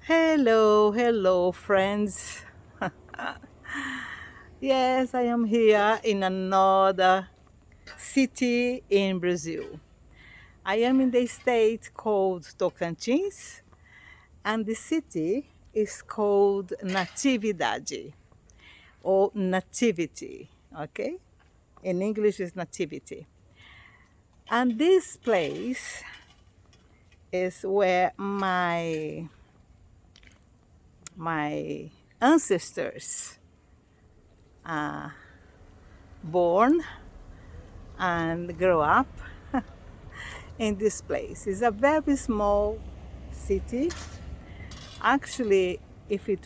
Hello, hello, friends. Yes, I am here in another city in Brazil. I am in the state called Tocantins, and the city is called Natividade or Nativity. Okay, in English is Nativity. And this place is where my ancestors are born and grow up in this place. It's a very small city. Actually, if in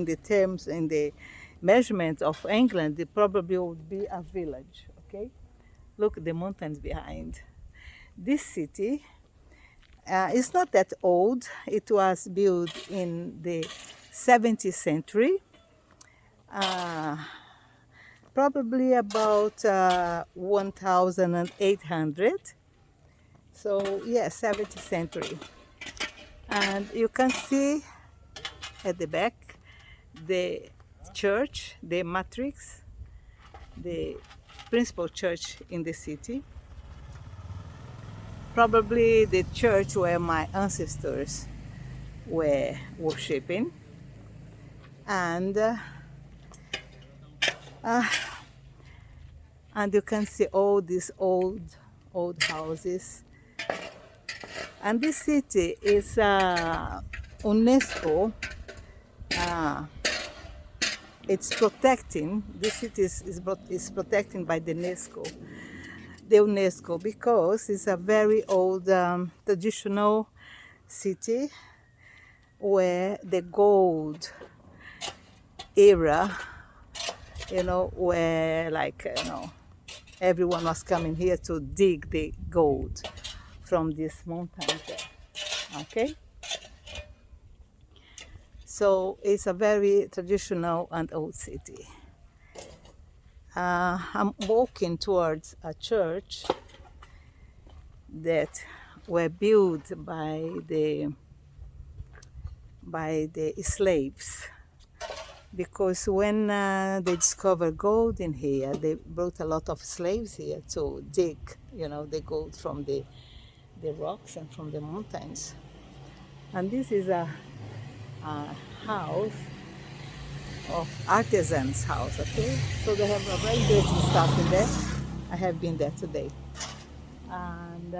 the terms in the measurement of England, it probably would be a village. Okay, look at the mountains behind. This city is not that old. It was built in the 17th century. Uh, Probably about 1800. So, yeah, 17th century. And you can see at the back the church, the matrix, the principal church in the city. Probably the church where my ancestors were worshipping. And uh, and you can see all these old houses. And this city is UNESCO. Uh, it's protecting. This city is protected by the UNESCO, because it's a very old traditional city where the gold era, where everyone was coming here to dig the gold from this mountain there. Okay, so it's a very traditional and old city. I'm walking towards a church that were built by the slaves, because when they discovered gold in here, they brought a lot of slaves here to dig, the gold from the rocks and from the mountains. And this is a house of artisans' house. Okay, so they have a very interesting stuff in there. I have been there today, and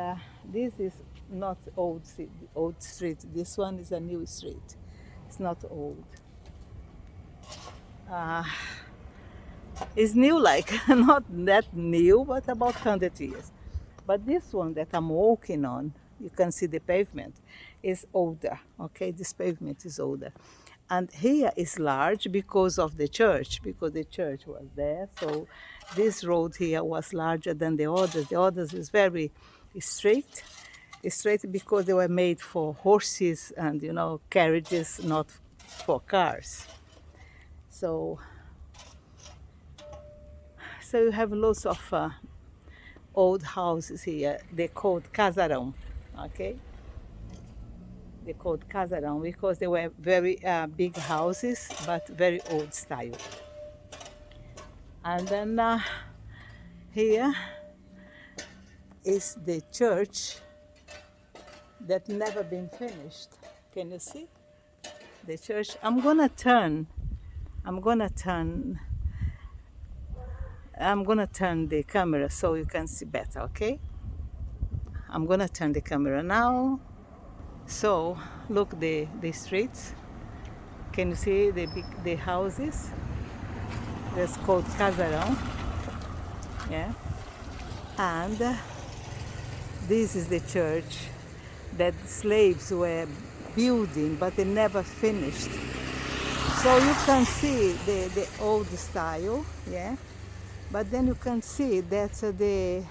this is not old street. This one is a new street. It's not old. Uh, it's new, like not that new, but about 100 years. But this one that I'm walking on, you can see the pavement is older. Okay, this pavement is older. And here is large because of the church, because the church was there. So this road here was larger than the others. The others is very straight. It's straight because they were made for horses and, carriages, not for cars. So you have lots of old houses here. They're called casarão. Okay, they called casarão because they were very big houses, but very old style. And then here is the church that never been finished. Can you see the church? I'm gonna turn the camera so you can see better. Okay, I'm gonna turn the camera now. So look the streets. Can you see the houses? That's called casarão. Yeah. And this is the church that slaves were building, but they never finished. So you can see the old style, yeah. But then you can see that they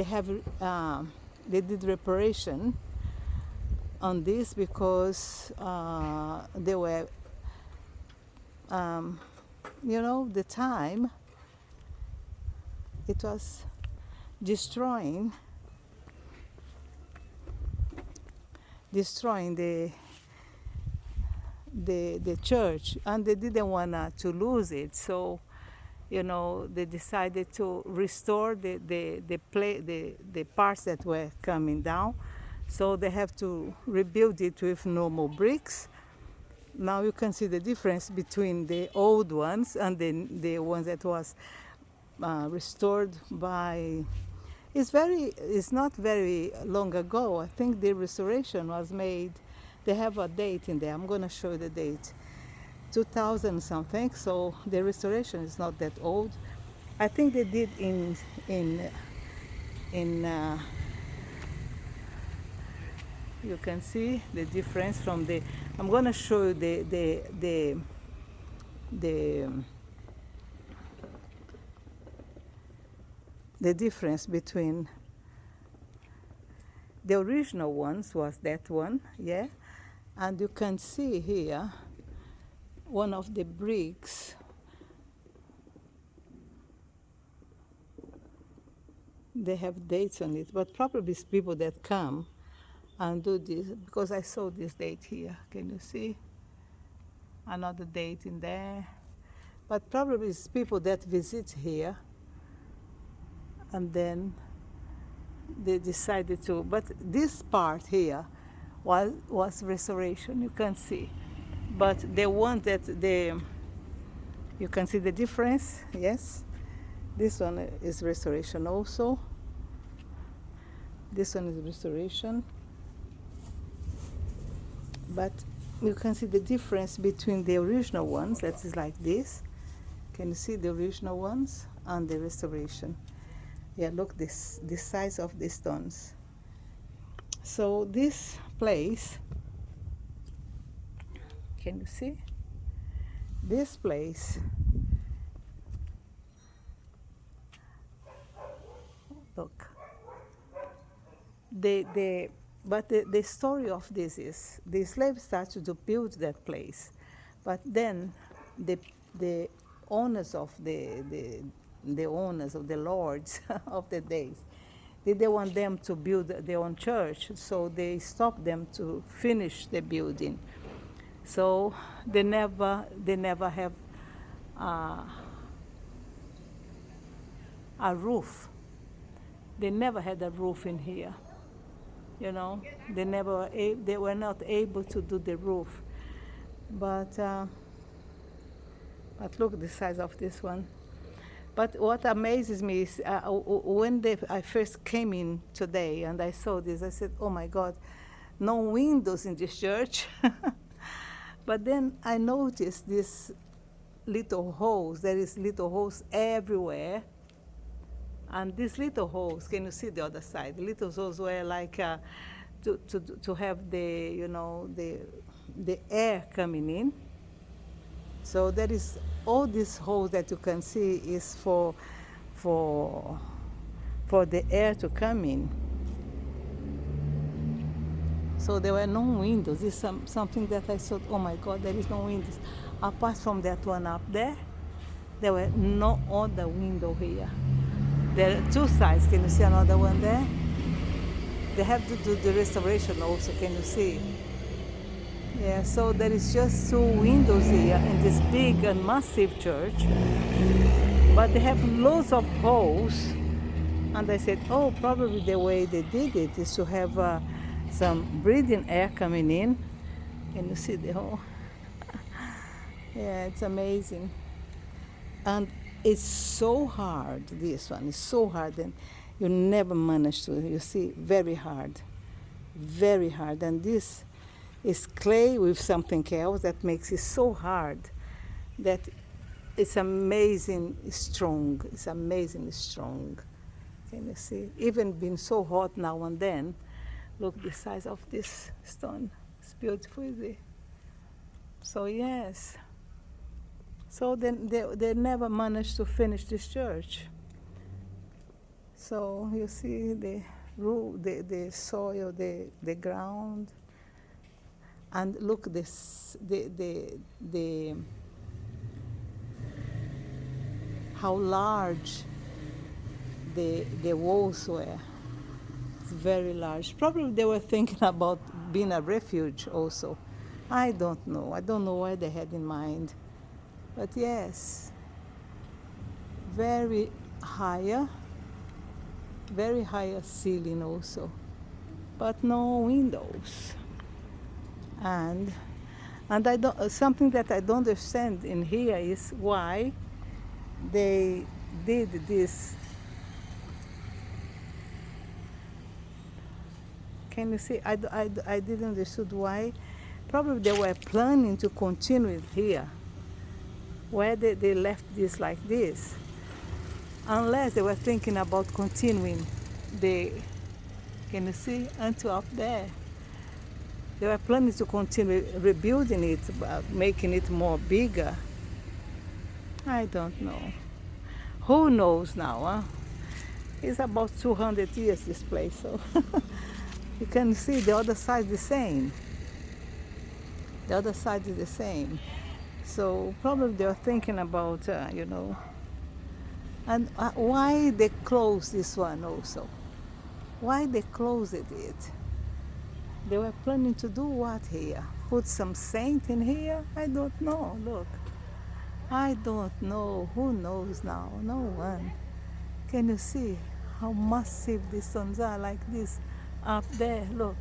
have they did reparation on this because they were the time it was destroying destroying the church, and they didn't want to lose it. So, they decided to restore the parts that were coming down. So they have to rebuild it with normal bricks. Now you can see the difference between the old ones and the ones that was restored by. It's not very long ago. I think the restoration was made. They have a date in there. I'm going to show you the date. 2000 something. So the restoration is not that old. I think they did in you can see the difference from the. I'm going to show you the difference between the original ones was that one, yeah, and you can see here one of the bricks. They have dates on it, but probably it's people that come and do this, because I saw this date here. Can you see? Another date in there. But probably it's people that visit here, and then they decided to. But this part here was restoration, you can see. But the one that you can see the difference, yes? This one is restoration also. This one is restoration. But you can see the difference between the original ones, that is like this. Can you see the original ones and the restoration? Yeah, look the size of the stones. So this place, can you see? This place, look. But the story of this is the slaves started to build that place, but then the owners of the owners of the lords of the days, they didn't want them to build their own church, so they stopped them to finish the building. So they never have a roof. They never had a roof in here. They were not able to do the roof. But look the size of this one. But what amazes me is when I first came in today and I saw this, I said, oh my God, no windows in this church. But then I noticed these little holes. There is little holes everywhere. And these little holes, can you see the other side? The little holes were like to have the air coming in. So there is all these holes that you can see is for the air to come in. So there were no windows. It's something that I thought, oh my God, there is no windows. Apart from that one up there were no other window here. There are two sides. Can you see another one there? They have to do the restoration also. Can you see? Yeah, so there is just two windows here in this big and massive church. But they have loads of holes. And I said, oh, probably the way they did it is to have some breathing air coming in. Can you see the hole? Yeah, it's amazing. And it's so hard, this one is so hard, and you never manage to, you see, very hard. And this is clay with something else that makes it so hard that it's amazing strong. It's amazingly strong. Can you see? Even being so hot now and then, look the size of this stone. It's beautiful, isn't it? So yes. So then they never managed to finish this church. So you see the roof, the soil, the ground, and look this the how large the walls were. It's very large. Probably they were thinking about been a refuge also. I don't know. I don't know what they had in mind. But yes, very higher, very higher ceiling also, but no windows. And I don't, something that I don't understand in here is why they did this. Can you see? I didn't understood why. Probably they were planning to continue it here. Why they left this like this? Unless they were thinking about continuing the, can you see, until up there. They were planning to continue rebuilding it, making it more bigger. I don't know. Who knows now, huh? It's about 200 years, this place, so you can see the other side the same. The other side is the same. So probably they were thinking about, and why they closed this one also? Why they closed it? They were planning to do what here? Put some saint in here? I don't know, look. I don't know. Who knows now? No one. Can you see how massive these stones are like this up there? Look.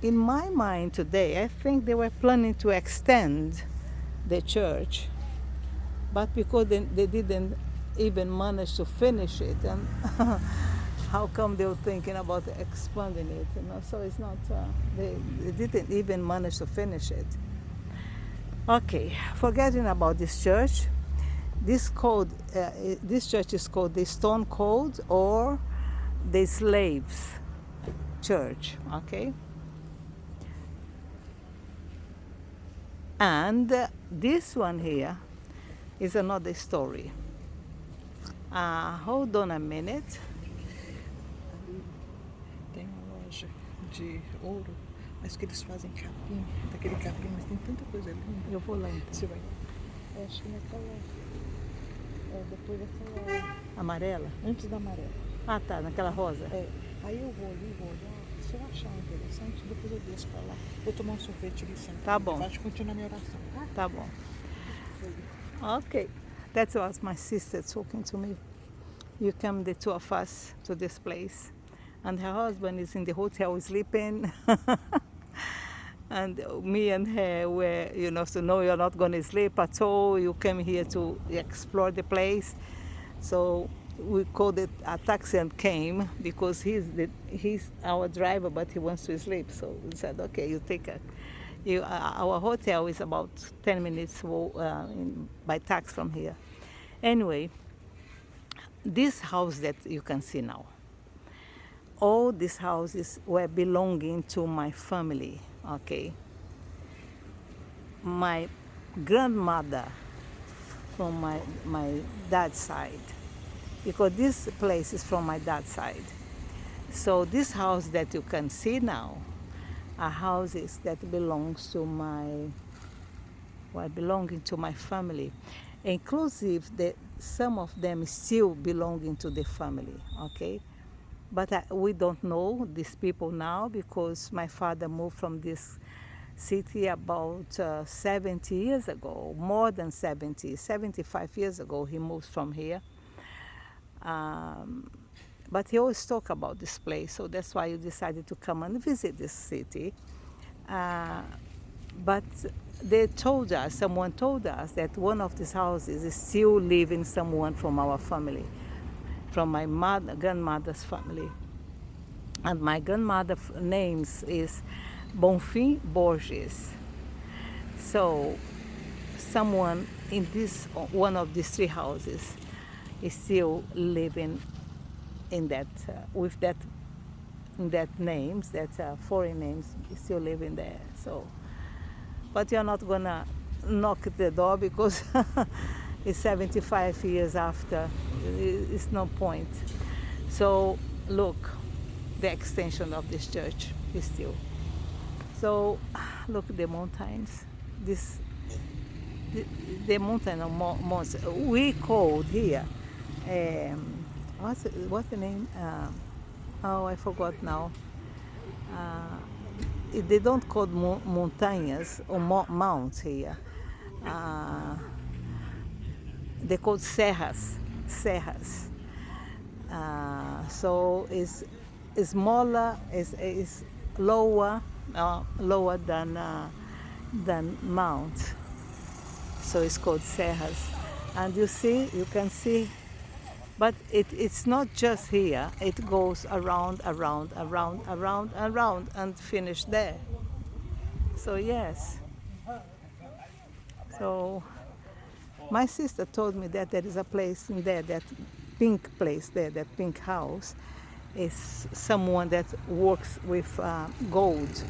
In my mind today, I think they were planning to extend the church, but because they didn't even manage to finish it, and how come they were thinking about expanding it? So it's not, they didn't even manage to finish it. Okay, forgetting about this church, this church is called the Stone Cold or the Slaves Church, okay? And this one here is another story. Hold on a minute. Tem uma loja de ouro, mas que eles fazem capim, daquele capim, mas tem tanta coisa linda. Eu vou lá então. Você vai? Acho que naquela. Depois daquela. Amarela? Antes da amarela. Ah, tá, naquela rosa. Aí eu vou ali, vou olhar. Se eu achar interessante, depois eu desço pra lá. Vou tomar um sorvete ali sentado. Tá bom. Pode continuar minha oração, tá? Tá bom. Okay, that was my sister talking to me. You come, the two of us, to this place, and her husband is in the hotel sleeping. And me and her were, so no, you're not going to sleep at all. You came here to explore the place. So we called it a taxi and came because he's our driver, but he wants to sleep. So we said, okay, you take our hotel is about 10 minutes by taxi from here. Anyway, this house that you can see now, all these houses were belonging to my family, okay? My grandmother from my dad's side, because this place is from my dad's side. So this house that you can see now are houses that belongs to belonging to my family, inclusive some of them still belonging to the family, okay? But we don't know these people now because my father moved from this city about 70 years ago, more than 70, 75 years ago he moved from here. But he always talk about this place, so that's why you decided to come and visit this city. But someone told us that one of these houses is still living someone from our family, from my grandmother's family. And my grandmother's name is Bonfim Borges. So someone in one of these three houses is still living in that, with that names, that foreign names, is still living there. So, but you're not gonna knock at the door because it's 75 years after. It's no point. So look, the extension of this church is still. So look at the mountains. The mountain of Mons. We called here. What's the name? Oh, I forgot now. They don't call montanhas or mounts here. Uh, they call serras. Serras. So it's smaller, is lower, lower than mount. So it's called serras. And you can see, but it's not just here. It goes around, around, around, around, around, and finish there. So yes. So my sister told me that there is a place in there, that pink place there, that pink house, is someone that works with gold.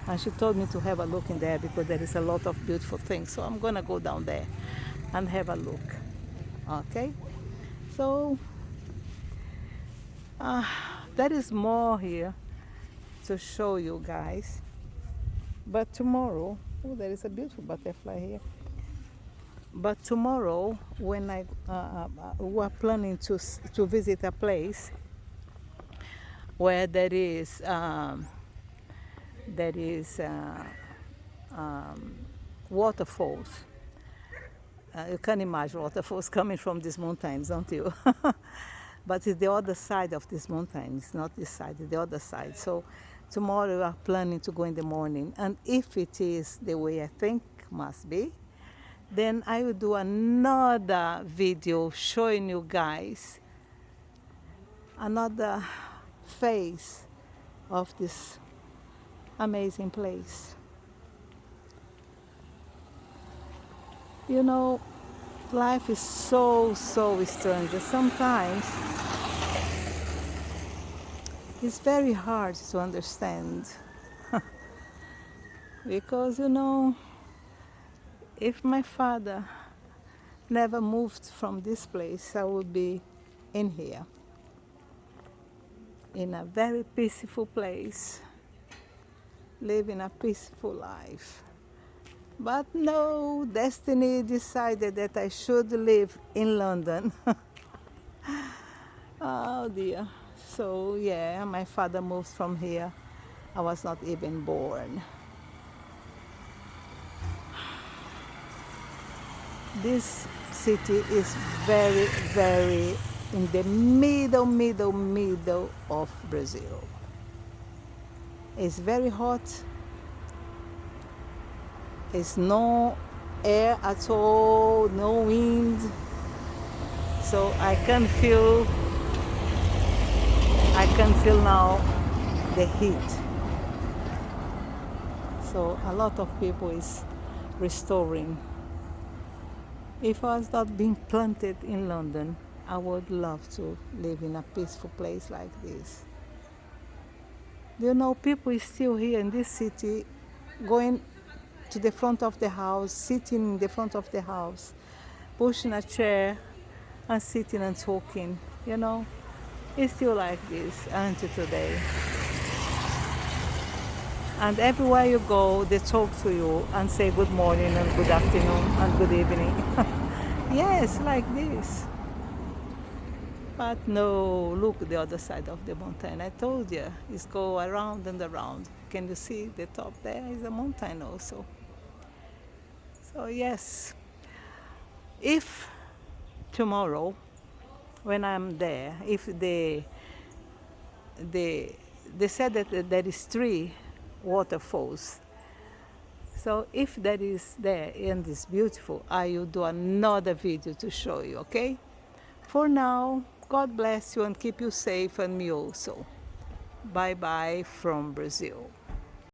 And she told me to have a look in there because there is a lot of beautiful things. So I'm gonna go down there and have a look. Okay? So there is more here to show you guys. But tomorrow, oh, there is a beautiful butterfly here. But tomorrow, when we're planning to visit a place where there is waterfalls. You can imagine waterfalls coming from these mountains, don't you? But it's the other side of this mountain. It's not this side, it's the other side. So tomorrow we are planning to go in the morning. And if it is the way I think must be, then I will do another video showing you guys another face of this amazing place. You know, life is so strange. Sometimes it's very hard to understand. Because, if my father never moved from this place, I would be in here, in a very peaceful place, living a peaceful life. But no, destiny decided that I should live in London. Oh dear. So yeah, my father moved from here. I was not even born. This city is very in the middle of Brazil. It's very hot. It's no air at all, no wind. So I can feel now the heat. So a lot of people is restoring. If I was not being planted in London, I would love to live in a peaceful place like this. Do you know, people is still here in this city, going to the front of the house, sitting in the front of the house, pushing a chair and sitting and talking. It's still like this until today. And everywhere you go, they talk to you and say good morning and good afternoon and good evening. Yes, like this. But no, look the other side of the mountain. I told you, it's go around and around. Can you see the top there is a mountain also. So yes, if tomorrow when I'm there, if they said that there is 3 waterfalls. So if that is there and it's beautiful, I will do another video to show you, okay? For now, God bless you and keep you safe, and me also. Bye bye from Brazil.